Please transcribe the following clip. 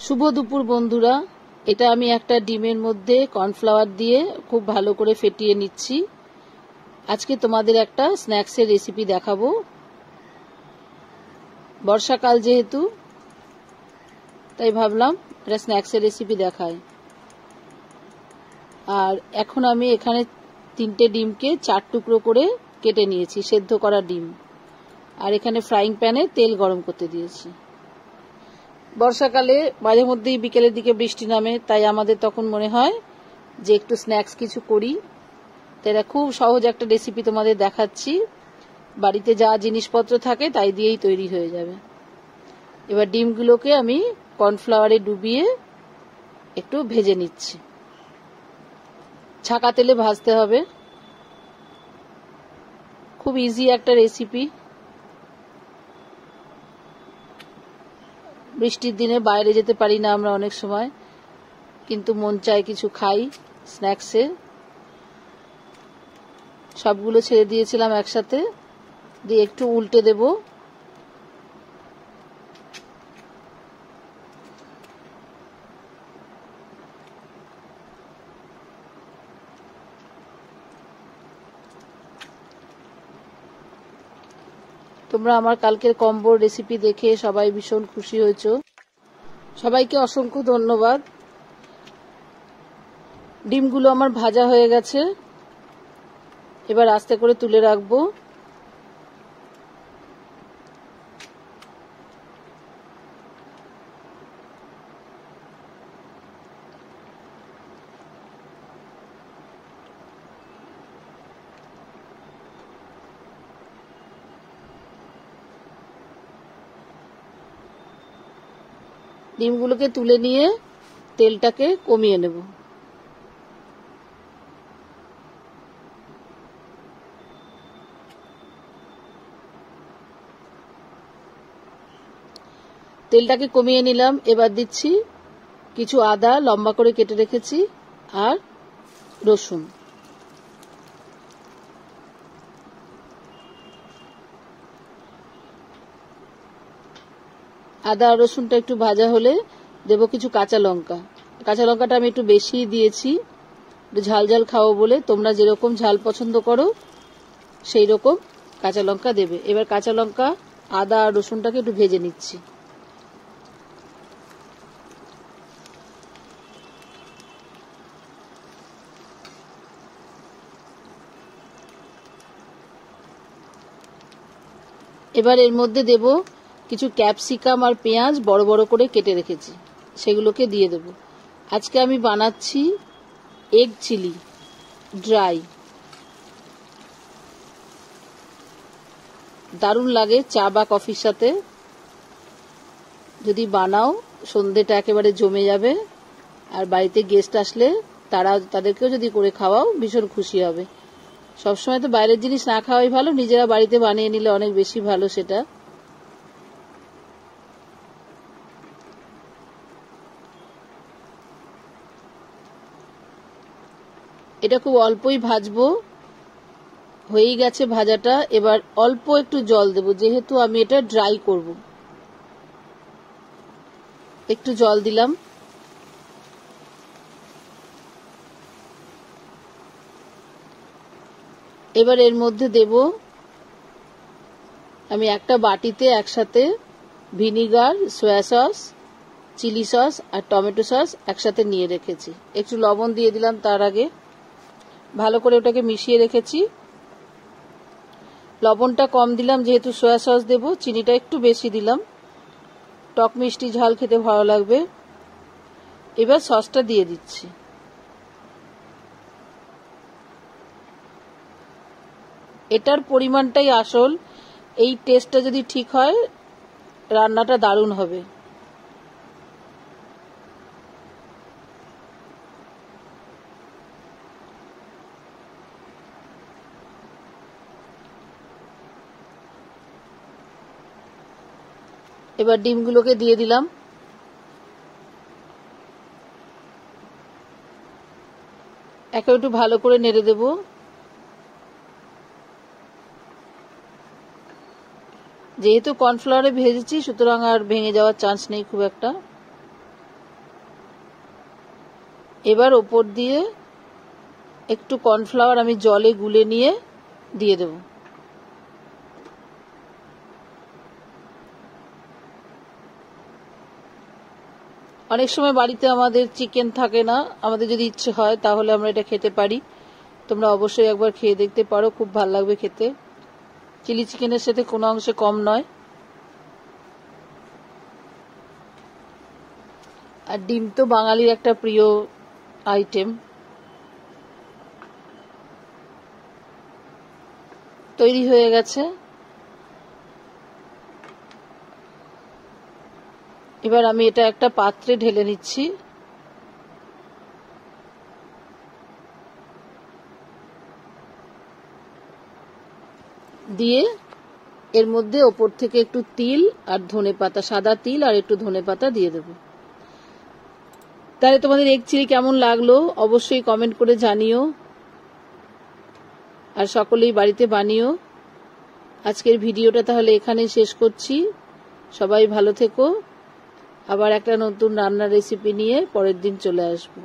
শুভ দুপুর বন্ধুরা, এটা আমি একটা ডিমের মধ্যে কর্নফ্লাওয়ার দিয়ে খুব ভালো করে ফেটিয়ে নিচ্ছি। আজকে তোমাদের একটা স্ন্যাক্সের রেসিপি দেখাবো। বর্ষাকাল যেহেতু, তাই ভাবলাম এটা স্ন্যাক্সের রেসিপি দেখায়। আর এখন আমি এখানে 3টে ডিমকে 4 টুকরো করে কেটে নিয়েছি, সেদ্ধ করা ডিম। আর এখানে ফ্রাইং প্যানে তেল গরম করতে দিয়েছি। বর্ষাকালে মাঝে মধ্যেই বিকেলের দিকে বৃষ্টি নামে, তাই আমাদের তখন মনে হয় যে একটু স্ন্যাক্স কিছু করি। তাই এটা খুব সহজ একটা রেসিপি তোমাদের দেখাচ্ছি। বাড়িতে যা জিনিসপত্র থাকে তাই দিয়েই তৈরি হয়ে যাবে। এবার ডিমগুলোকে আমি কর্নফ্লাওয়ারে ডুবিয়ে একটু ভেজে নিচ্ছি। ছাকা তেলে ভাজতে হবে। খুব ইজি একটা রেসিপি। বৃষ্টির দিনে বাইরে যেতে পারি না আমরা অনেক সময়, কিন্তু মন চায় কিছু খাই স্ন্যাক্সে। সবগুলো ছেড়ে দিয়েছিলাম একসাথে, দিয়ে একটু উল্টে দেব। তোমরা আমার কালকের কম্বোর রেসিপি দেখে সবাই ভীষণ খুশি হয়েছো। সবাইকে অসংখ্য ধন্যবাদ। ডিমগুলো আমার ভাজা হয়ে গেছে। এবার আস্তে করে তুলে রাখবো। ডিমগুলোকে তুলে নিয়ে তেলটাকে কমিয়ে নেব। তেলটাকে কমিয়ে নিলাম। এবার দিচ্ছি কিছু আদা লম্বা করে কেটে রেখেছি, আর রসুন। আদা আর রসুনটা একটু ভাজা হলে দেব কিছু কাঁচা লঙ্কা। কাঁচা লঙ্কাটা আমি একটু বেশি দিয়েছি, ঝাল ঝাল খাবো বলে। তোমরা যেরকম ঝাল পছন্দ করো সেই রকম কাঁচা লঙ্কা দেবে। এবার কাঁচা লঙ্কা, আদা আর রসুনটাকে একটু ভেজে নিচ্ছি। এবার এর মধ্যে দেব কিছু ক্যাপসিকাম আর পেঁয়াজ বড় বড় করে কেটে রেখেছি, সেগুলোকে দিয়ে দেব। আজকে আমি বানাচ্ছি এগ চিলি ড্রাই। দারুণ লাগে চা বা কফির সাথে। যদি বানাও, সন্ধ্যেটা একেবারে জমে যাবে। আর বাড়িতে গেস্ট আসলে তাদেরকেও যদি করে খাওয়াও, ভীষণ খুশি হবে। সবসময় তো বাইরের জিনিস না খাওয়াই ভালো, নিজেরা বাড়িতে বানিয়ে নিলে অনেক বেশি ভালো সেটা। এটা খুব অল্পই ভাজবো। হয়েই গেছে ভাজাটা। এবার অল্প একটু জল দেব, যেহেতু আমি এটা ড্রাই করব। একটু জল দিলাম। এবার এর মধ্যে দেব আমি একটা বাটিতে একসাথে vinegar, soya sauce, chilli sauce আর টমেটো সস একসাথে নিয়ে রেখেছি। একটু লবণ দিয়ে দিলাম তার আগে। ভালো করে ওটাকে মিশিয়ে রেখেছি। লবণটা কম দিলাম যেহেতু সয়া সস দেব, চিনিটা একটু বেশি দিলাম। টক মিষ্টি ঝাল খেতে ভালো লাগবে। এবার সসটা দিয়ে দিচ্ছি। এটার পরিমাণটাই আসল। এই টেস্টটা যদি ঠিক হয়, রান্নাটা দারুণ হবে। এবার ডিমগুলোকে দিয়ে দিলাম। একে একটু ভালো করে নেড়ে দেব। যেহেতু কর্নফ্লাওয়ারে ভেজেছি, সুতরাং আর ভেঙে যাওয়ার চান্স নেই খুব একটা। এবার ওপর দিয়ে একটু কর্নফ্লাওয়ার আমি জলে গুলে নিয়ে দিয়ে দেব। অনেক সময় বাড়িতে আমাদের চিকেন থাকে না, আমাদের যদি ইচ্ছে হয় তাহলে আমরা এটা খেতে পারি। তোমরা অবশ্যই একবার খেয়ে দেখতে পারো, খুব ভালো লাগবে খেতে। চিলি চিকেনের সাথে কোনো অংশে কম নয়। আর ডিম তো বাঙালির একটা প্রিয় আইটেম। তৈরি হয়ে গেছে। এবার আমি এটা একটা পাত্রে ঢেলে নিচ্ছি। দিয়ে এর মধ্যে ওপর থেকে একটু তিল আর ধনেপাতা, সাদা তিল আর একটু ধনেপাতা দিয়ে দেব। তাহলে তোমাদের এগ চিলি কেমন লাগলো অবশ্যই কমেন্ট করে জানিও, আর সকলেই বাড়িতে বানিও। আজকের ভিডিওটা তাহলে এখানেই শেষ করছি। সবাই ভালো থেকো। আবার একটা নতুন রান্নার রেসিপি নিয়ে পরের দিন চলে আসবো।